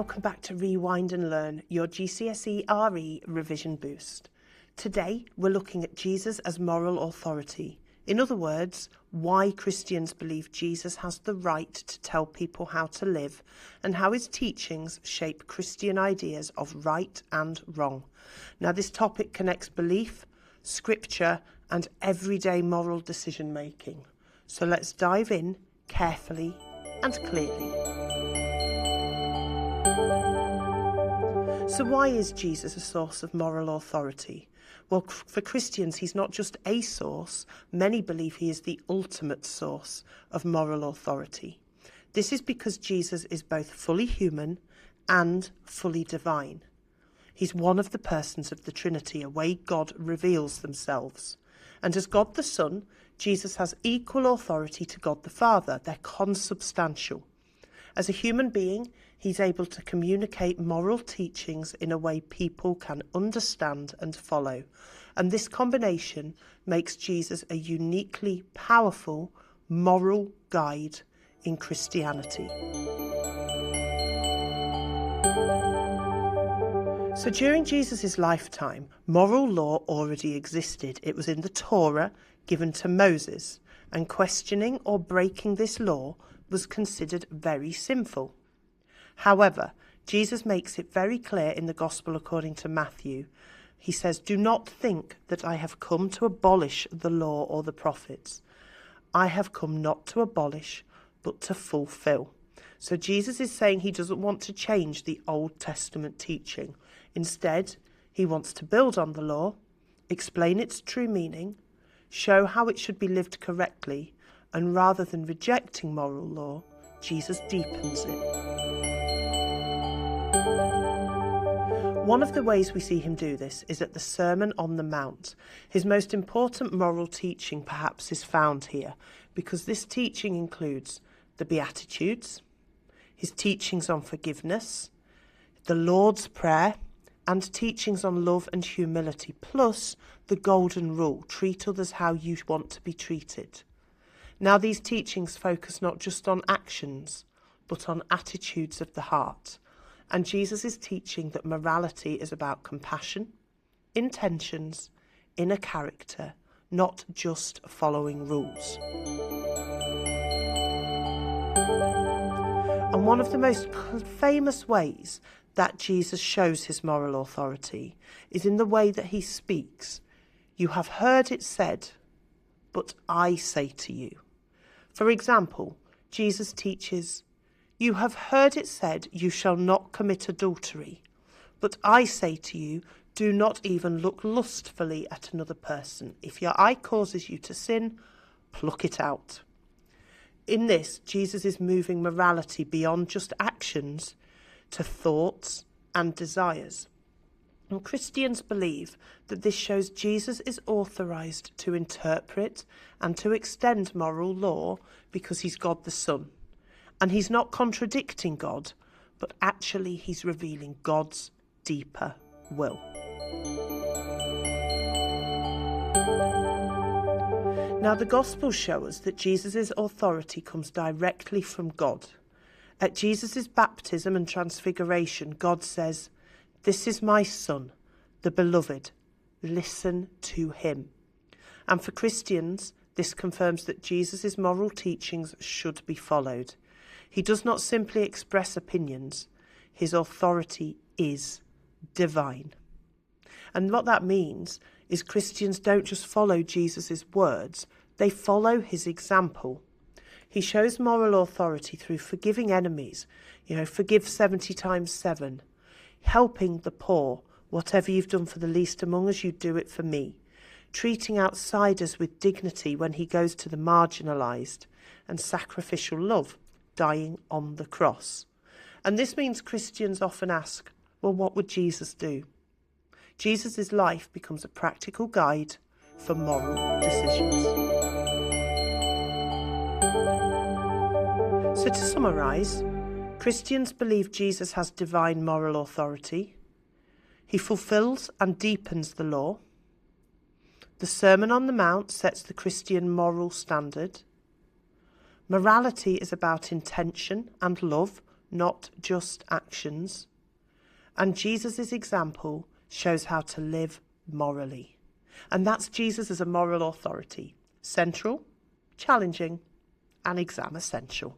welcome back to Rewind and Learn, your GCSE RE revision boost. Today, we're looking at Jesus as moral authority. In other words, why Christians believe Jesus has the right to tell people how to live and how his teachings shape Christian ideas of right and wrong. Now, this topic connects belief, scripture, and everyday moral decision making. So let's dive in carefully and clearly. So why is Jesus a source of moral authority? Well, for Christians, he's not just a source. Many believe he is the ultimate source of moral authority. This is because Jesus is both fully human and fully divine. He's one of the persons of the Trinity, a way God reveals themselves. And as God the Son, Jesus has equal authority to God the Father. They're consubstantial. As a human being, he's able to communicate moral teachings in a way people can understand and follow. And this combination makes Jesus a uniquely powerful moral guide in Christianity. So during Jesus' lifetime, moral law already existed. It was in the Torah given to Moses, and questioning or breaking this law was considered very sinful. However, Jesus makes it very clear in the Gospel according to Matthew. He says, "Do not think that I have come to abolish the law or the prophets. I have come not to abolish, but to fulfill." So Jesus is saying he doesn't want to change the Old Testament teaching. Instead, he wants to build on the law, explain its true meaning, show how it should be lived correctly, and rather than rejecting moral law, Jesus deepens it. One of the ways we see him do this is at the Sermon on the Mount. His most important moral teaching perhaps is found here, because this teaching includes the Beatitudes, his teachings on forgiveness, the Lord's Prayer, and teachings on love and humility, plus the golden rule, treat others how you want to be treated. Now, these teachings focus not just on actions, but on attitudes of the heart. And Jesus is teaching that morality is about compassion, intentions, inner character, not just following rules. And one of the most famous ways that Jesus shows his moral authority is in the way that he speaks. "You have heard it said, but I say to you." For example, Jesus teaches, "You have heard it said, you shall not commit adultery. But I say to you, do not even look lustfully at another person. If your eye causes you to sin, pluck it out." In this, Jesus is moving morality beyond just actions to thoughts and desires. And Christians believe that this shows Jesus is authorised to interpret and to extend moral law because he's God the Son. And he's not contradicting God, but actually he's revealing God's deeper will. Now, the Gospels show us that Jesus' authority comes directly from God. At Jesus' baptism and transfiguration, God says, "This is my Son, the beloved. Listen to him." And for Christians, this confirms that Jesus' moral teachings should be followed. He does not simply express opinions. His authority is divine. And what that means is Christians don't just follow Jesus' words, they follow his example. He shows moral authority through forgiving enemies, forgive 70 times 7, helping the poor, whatever you've done for the least among us, you do it for me, treating outsiders with dignity when he goes to the marginalised, and sacrificial love, dying on the cross. And this means Christians often ask, well, what would Jesus do? Jesus' life becomes a practical guide for moral decisions. So to summarise, Christians believe Jesus has divine moral authority. He fulfils and deepens the law. The Sermon on the Mount sets the Christian moral standard. Morality is about intention and love, not just actions. And Jesus' example shows how to live morally. And that's Jesus as a moral authority. Central, challenging, and exam essential.